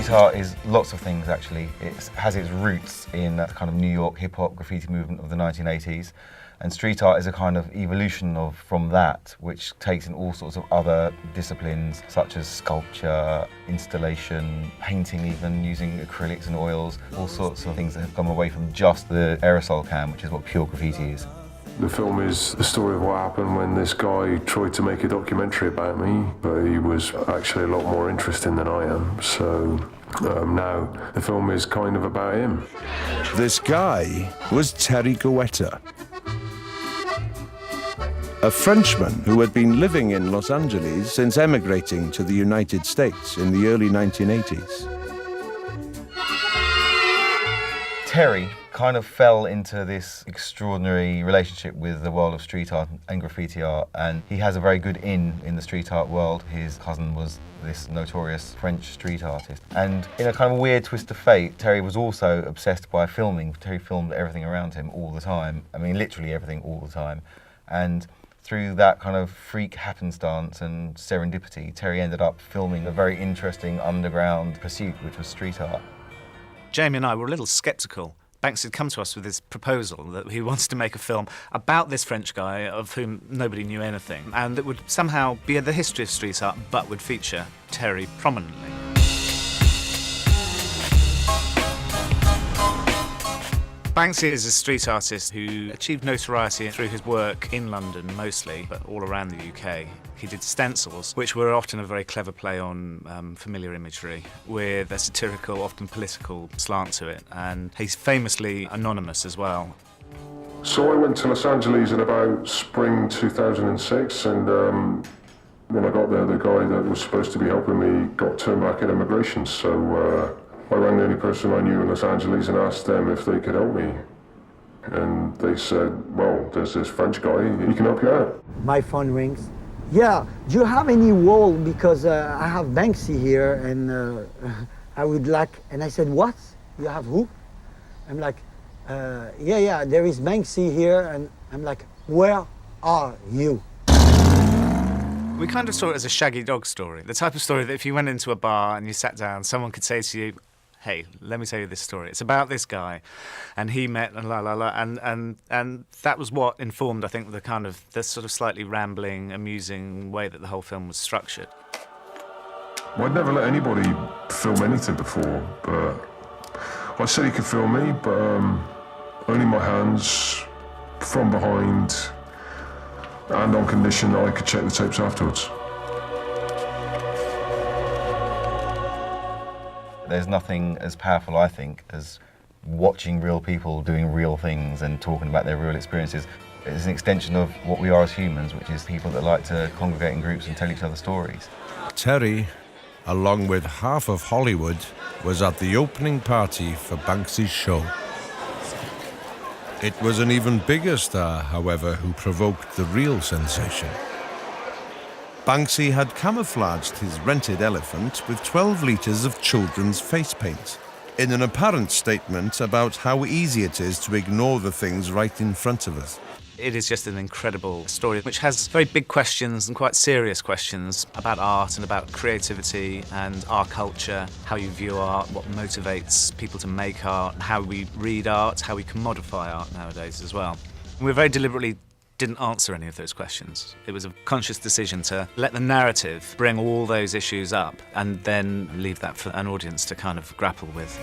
Street art is lots of things, actually. It has its roots in that kind of New York hip-hop graffiti movement of the 1980s. And street art is a kind of evolution from that, which takes in all sorts of other disciplines, such as sculpture, installation, painting even, using acrylics and oils, all sorts of things that have come away from just the aerosol can, which is what pure graffiti is. The film is the story of what happened when this guy tried to make a documentary about me, but he was actually a lot more interesting than I am, so now the film is kind of about him. This guy was Terry Goetta, a Frenchman who had been living in Los Angeles since emigrating to the United States in the early 1980s. Terry kind of fell into this extraordinary relationship with the world of street art and graffiti art, and he has a very good in the street art world. His cousin was this notorious French street artist. And in a kind of weird twist of fate, Terry was also obsessed by filming. Terry filmed everything around him all the time. I mean, literally everything all the time. And through that kind of freak happenstance and serendipity, Terry ended up filming a very interesting underground pursuit, which was street art. Jamie and I were a little sceptical. Banksy had come to us with this proposal that he wanted to make a film about this French guy of whom nobody knew anything, and that would somehow be the history of street art but would feature Terry prominently. Banksy is a street artist who achieved notoriety through his work in London mostly, but all around the UK. He did stencils, which were often a very clever play on familiar imagery, with a satirical, often political slant to it, and he's famously anonymous as well. So I went to Los Angeles in about spring 2006, and when I got there, the guy that was supposed to be helping me got turned back at immigration, so I rang the only person I knew in Los Angeles and asked them if they could help me. And they said, well, there's this French guy, he can help you out. My phone rings. Yeah, do you have any wall? Because I have Banksy here and I would like, and I said, what? You have who? I'm like, yeah, there is Banksy here, and I'm like, where are you? We kind of saw it as a shaggy dog story, the type of story that if you went into a bar and you sat down, someone could say to you, hey, let me tell you this story. It's about this guy, and he met and and that was what informed, I think, the sort of slightly rambling, amusing way that the whole film was structured. Well, I'd never let anybody film anything before, but I said he could film me, but only my hands, from behind, and on condition that I could check the tapes afterwards. There's nothing as powerful, I think, as watching real people doing real things and talking about their real experiences. It's an extension of what we are as humans, which is people that like to congregate in groups and tell each other stories. Terry, along with half of Hollywood, was at the opening party for Banksy's show. It was an even bigger star, however, who provoked the real sensation. Banksy had camouflaged his rented elephant with 12 litres of children's face paint, in an apparent statement about how easy it is to ignore the things right in front of us. It is just an incredible story which has very big questions and quite serious questions about art and about creativity and our culture, how you view art, what motivates people to make art, how we read art, how we can modify art nowadays as well. And we very deliberately didn't answer any of those questions. It was a conscious decision to let the narrative bring all those issues up and then leave that for an audience to kind of grapple with.